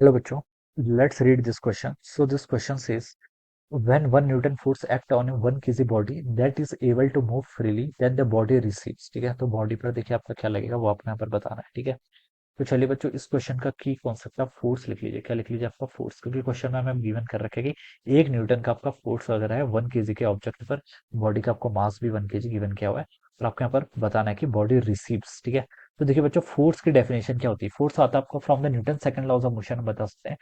Hello बच्चों, let's read this question. So this question says, when 1 Newton force act on a 1 kg body that is able to move freely, then the body receives. ठीक है, तो body पर देखिए आपका क्या लगेगा वो आपको यहाँ पर बताना है। ठीक है, तो चलिए बच्चों इस क्वेश्चन का की कॉन्सेप्ट आप फोर्स लिख लीजिए। क्या लिख लीजिए? आपका फोर्स, क्योंकि क्वेश्चन में हमें गिवन कर रखे कि 1 न्यूटन का आपका फोर्स वगैरह है 1 kg के ऑब्जेक्ट पर। बॉडी का आपको मास भी 1 kg गिवन किया हुआ है और आपको यहाँ पर बताना है कि बॉडी रिसीव्स। ठीक है, तो देखिए बच्चों फोर्स की डेफिनेशन क्या होती है? फोर्स आता है आपको from the Newton second laws of motion, बता सकते हैं।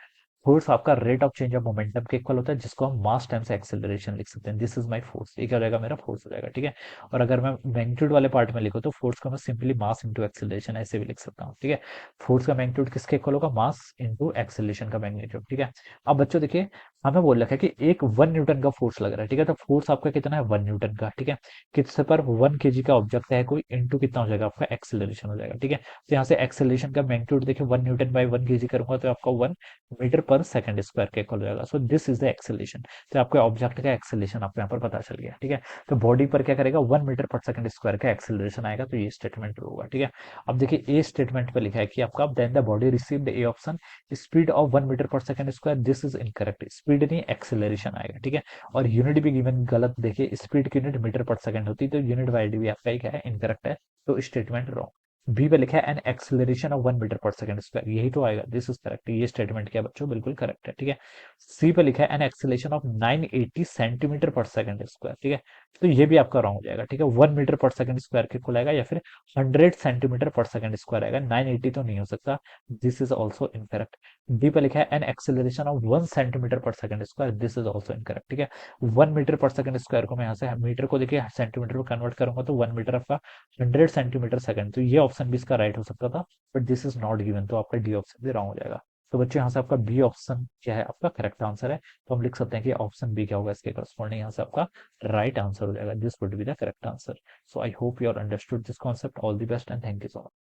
फोर्स आपका rate of change of momentum के इक्वल होता है, जिसको हम मास टाइम्स एक्सेलरेशन लिख सकते हैं। दिस इज माय फोर्स, ये क्या हो जाएगा? मेरा फोर्स हो जाएगा। ठीक है, और अगर मैं मैग्नीट्यूड वाले पार्ट में लिखूं तो फोर्स को मैं सिंपली मास इंटू एक्सेलरेशन ऐसे भी लिख सकता हूँ। ठीक है, फोर्स का मैग्नीट्यूड किसके इक्वल होगा? मास इंटू एक्सेलरेशन का मैग्नीट्यूड। ठीक है, अब बच्चों देखिए हमें बोल रखा है कि एक 1 न्यूटन का फोर्स लग रहा है। ठीक है, तो फोर्स आपका कितना है? 1 न्यूटन का। ठीक है, किससे पर? 1 kg का ऑब्जेक्ट है कोई, इंटू कितना हो जाएगा? आपका एक्सेलरेशन हो जाएगा। ठीक है, तो यहाँ से एक्सेलरेशन का मैग्नीट्यूड देखिए 1 न्यूटन बाई 1 kg करूंगा तो आपका 1 मीटर पर सेकंड स्क्वायर के इक्वल हो जाएगा। So this is the acceleration. तो आपके ऑब्जेक्ट का एक्सेलरेशन आपको यहाँ पर पता चल गया। ठीक है, तो बॉडी पर क्या करेगा? 1 मीटर पर सेकंड स्क्वायर का एक्सेलरेशन आएगा, तो ये स्टेटमेंट होगा। ठीक है, अब देखिए ए स्टेटमेंट पे लिखा है कि आपका then the body received a option speed of 1 meter पर second square. This is incorrect, speed नहीं एक्सेलरेशन आएगा। ठीक है, और यूनिट भी गिवन गलत, देखिए स्पीड की यूनिट मीटर पर सेकंड होती है, तो यूनिट बाई डी भी आपका ही क्या है? इनकरेक्ट है, तो स्टेटमेंट रॉन्ग। बी पे लिखा है एन एक्सेलरेशन ऑफ 1 मीटर पर सेकंड स्क्वायर, यही तो आएगा। दिस इज करेक्ट, ये स्टेटमेंट क्या बच्चों? बिल्कुल करेक्ट है। ठीक है, सी पे लिखा है एन एक्सेलरेशन ऑफ 980 सेंटीमीटर पर सेकंड स्क्वायर। ठीक है, तो ये भी आपका रॉन्ग हो जाएगा। ठीक है, 1 मीटर पर सेकंड स्क्वायर के को आएगा या फिर 100 सेंटीमीटर पर सेकंड स्क्वायर आएगा, 980 तो नहीं हो सकता। This is also incorrect. D पे लिखा है एन एक्सेलरेशन ऑफ 1 सेंटीमीटर पर second square. This is also incorrect. ठीक है, 1 मीटर पर सेकंड स्क्वायर को मैं यहाँ से मीटर को देखिए सेंटीमीटर में कन्वर्ट करूंगा तो 1 मीटर आपका 100 सेंटीमीटर सेकंड, तो ये ऑप्शन भी इसका राइट हो सकता था, but this is not given, तो आपका डी ऑप्शन भी रॉन्ग हो जाएगा। तो बच्चों यहाँ से आपका बी ऑप्शन क्या है? आपका करेक्ट आंसर है। तो हम लिख सकते हैं कि ऑप्शन बी क्या होगा? इसके करस्पॉन्डिंग यहाँ से आपका राइट आंसर हो जाएगा। This would be the correct answer. So I hope you are understood this concept. All the best and thank you so much.